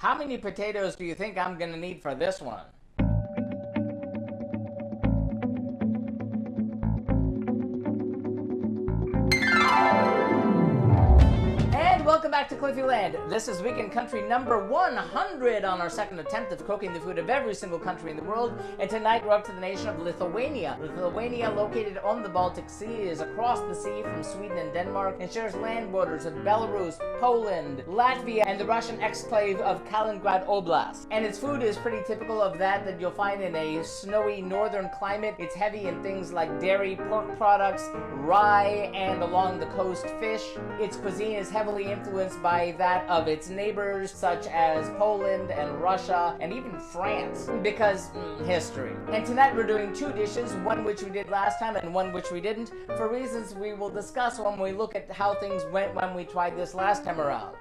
How many potatoes do you think I'm gonna need for this one? Welcome back to Cliffieland. This is weekend country number 100 on our second attempt of cooking the food of every single country in the world. And tonight we're up to the nation of Lithuania. Lithuania, located on the Baltic Sea, is across the sea from Sweden and Denmark and shares land borders with Belarus, Poland, Latvia, and the Russian exclave of Kaliningrad Oblast. And its food is pretty typical of that you'll find in a snowy northern climate. It's heavy in things like dairy, pork products, rye, and along the coast, fish. Its cuisine is heavily influenced by that of its neighbors such as Poland and Russia and even France, because history. And tonight we're doing two dishes, one which we did last time and one which we didn't, for reasons we will discuss when we look at how things went when we tried this last time around.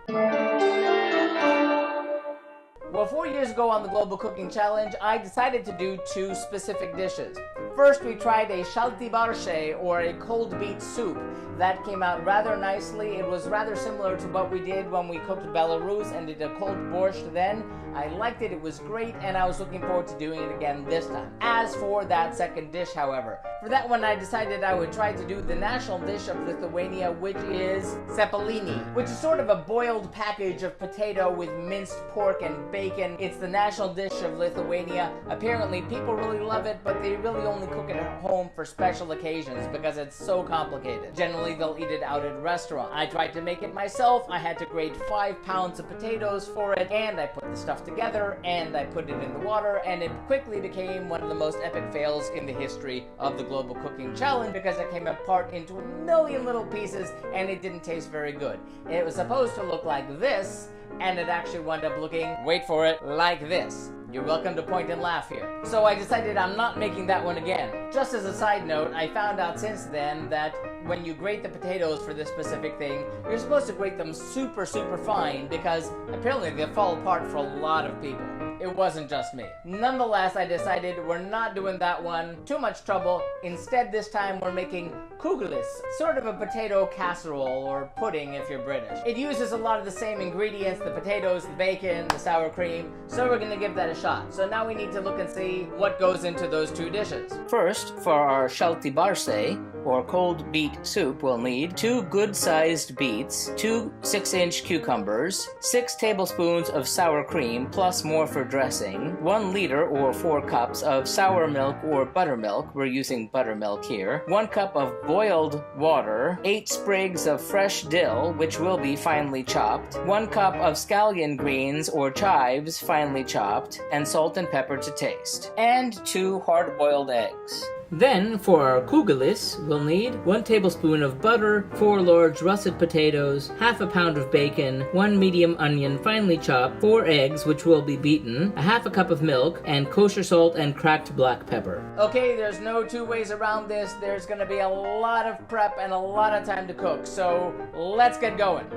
Well, 4 years ago on the Global Cooking Challenge, I decided to do two specific dishes. First, we tried a ŠaltIbarščai, or a cold beet soup. That came out rather nicely. It was rather similar to what we did when we cooked Belarus and did a cold borscht then. I liked it, it was great, and I was looking forward to doing it again this time. As for that second dish, however, for that one I decided I would try to do the national dish of Lithuania, which is cepelini, which is sort of a boiled package of potato with minced pork and bacon. It's the national dish of Lithuania. Apparently people really love it, but they really only cook it at home for special occasions because it's so complicated. Generally they'll eat it out at a restaurant. I tried to make it myself. I had to grate 5 pounds of potatoes for it, and I put the stuff together and I put it in the water, and it quickly became one of the most epic fails in the history of the Global Cooking Challenge because it came apart into a million little pieces and it didn't taste very good. It was supposed to look like this, and it actually wound up looking, wait for it, like this. You're welcome to point and laugh here. So I decided I'm not making that one again. Just as a side note, I found out since then that when you grate the potatoes for this specific thing, you're supposed to grate them super fine because apparently they fall apart for a lot of people. It wasn't just me. Nonetheless, I decided we're not doing that one. Too much trouble. Instead, this time we're making Kugelis, sort of a potato casserole or pudding if you're British. It uses a lot of the same ingredients, the potatoes, the bacon, the sour cream, so we're gonna give that a shot. So now we need to look and see what goes into those two dishes. First, for our ŠaltIbarščai, or cold beet soup, we'll need 2 good-sized beets, 2 6-inch cucumbers, 6 tablespoons of sour cream plus more for dressing, 1 liter or 4 cups of sour milk or buttermilk, we're using buttermilk here, 1 cup of boiled water, 8 sprigs of fresh dill, which will be finely chopped, 1 cup of scallion greens or chives, finely chopped, and salt and pepper to taste, and 2 hard-boiled eggs. Then, for our kugelis, we'll need 1 tablespoon of butter, 4 large russet potatoes, half a pound of bacon, 1 medium onion finely chopped, 4 eggs which will be beaten, a half a cup of milk, and kosher salt and cracked black pepper. Okay, there's no two ways around this. There's gonna be a lot of prep and a lot of time to cook, so let's get going.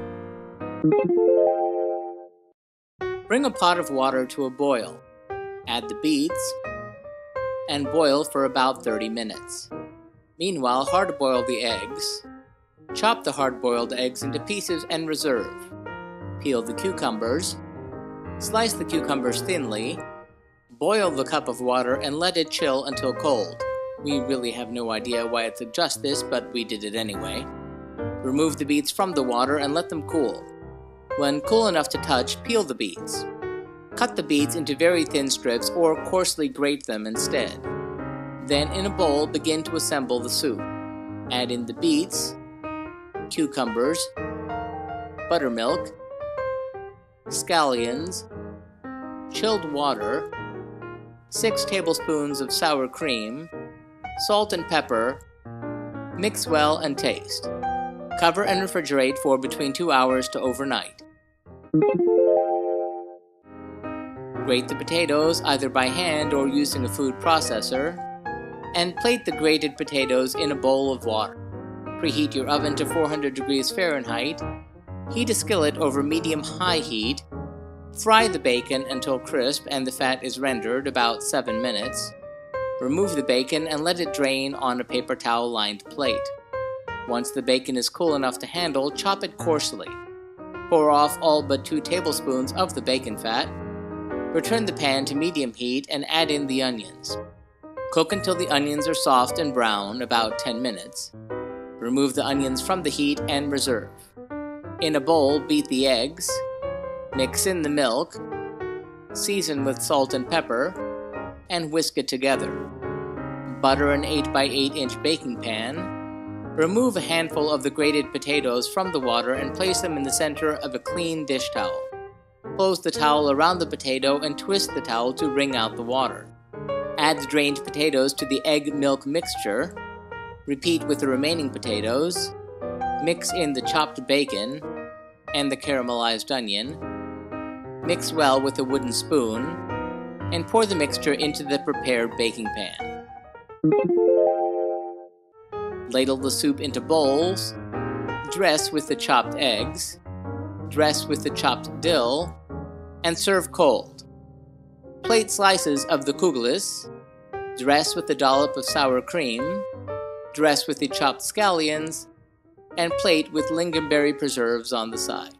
Bring a pot of water to a boil. Add the beets and boil for about 30 minutes. Meanwhile, hard-boil the eggs. Chop the hard-boiled eggs into pieces and reserve. Peel the cucumbers. Slice the cucumbers thinly. Boil the cup of water and let it chill until cold. We really have no idea why it suggests this, but we did it anyway. Remove the beets from the water and let them cool. When cool enough to touch, peel the beets. Cut the beets into very thin strips or coarsely grate them instead. Then in a bowl, begin to assemble the soup. Add in the beets, cucumbers, buttermilk, scallions, chilled water, 6 tablespoons of sour cream, salt and pepper. Mix well and taste. Cover and refrigerate for between 2 hours to overnight. Grate the potatoes either by hand or using a food processor, and plate the grated potatoes in a bowl of water. Preheat your oven to 400 degrees Fahrenheit. Heat a skillet over medium-high heat. Fry the bacon until crisp and the fat is rendered, about 7 minutes. Remove the bacon and let it drain on a paper towel-lined plate. Once the bacon is cool enough to handle, chop it coarsely. Pour off all but 2 tablespoons of the bacon fat. Return the pan to medium heat and add in the onions. Cook until the onions are soft and brown, about 10 minutes. Remove the onions from the heat and reserve. In a bowl, beat the eggs. Mix in the milk. Season with salt and pepper. And whisk it together. Butter an 8 by 8 inch baking pan. Remove a handful of the grated potatoes from the water and place them in the center of a clean dish towel. Close the towel around the potato and twist the towel to wring out the water. Add the drained potatoes to the egg-milk mixture. Repeat with the remaining potatoes. Mix in the chopped bacon and the caramelized onion. Mix well with a wooden spoon and pour the mixture into the prepared baking pan. Ladle the soup into bowls, dress with the chopped eggs, dress with the chopped dill, and serve cold. Plate slices of the Kugelis, dress with a dollop of sour cream, dress with the chopped scallions, and plate with lingonberry preserves on the side.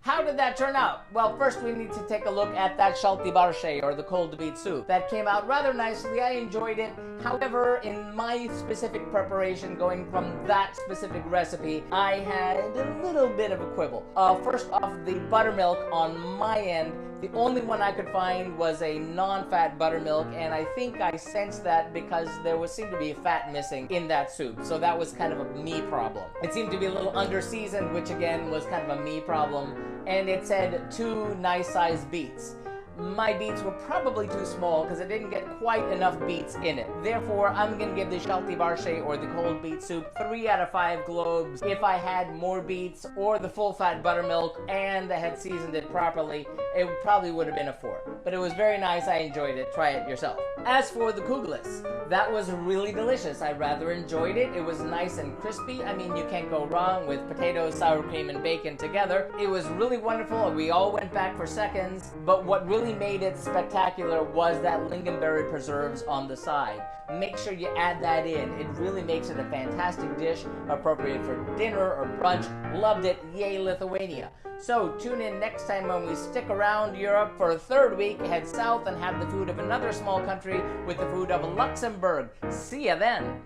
How did that turn out? Well, first we need to take a look at that ШалtIbarščai, or the cold beet soup. That came out rather nicely. I enjoyed it. However, in my specific preparation, going from that specific recipe, I had a little bit of a quibble. First off, the buttermilk on my end, the only one I could find was a non-fat buttermilk, and I think I sensed that because there seemed to be fat missing in that soup. So that was kind of a me problem. It seemed to be a little under-seasoned, which again was kind of a me problem. And it said 2 nice-sized beets. My beets were probably too small because it didn't get quite enough beets in it. Therefore, I'm going to give the ŠaltIbarščai, or the cold beet soup, 3 out of 5 globes. If I had more beets or the full-fat buttermilk and I had seasoned it properly, it probably would have been a 4. But it was very nice. I enjoyed it. Try it yourself. As for the Kugelis, that was really delicious. I rather enjoyed it. It was nice and crispy. I mean, you can't go wrong with potatoes, sour cream, and bacon together. It was really wonderful. We all went back for seconds. But what really made it spectacular was that lingonberry preserves on the side. Make sure you add that in. It really makes it a fantastic dish, appropriate for dinner or brunch. Loved it. Yay, Lithuania. So tune in next time when we stick around Europe for a 3rd week, head south and have the food of another small country with the food of Luxembourg. See ya then.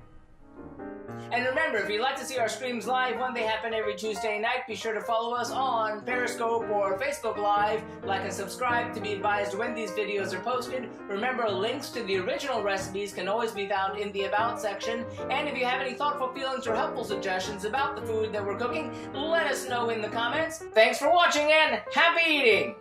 And remember, if you'd like to see our streams live when they happen every Tuesday night, be sure to follow us on Periscope or Facebook Live. Like and subscribe to be advised when these videos are posted. Remember, links to the original recipes can always be found in the About section. And if you have any thoughtful feelings or helpful suggestions about the food that we're cooking, let us know in the comments. Thanks for watching and happy eating!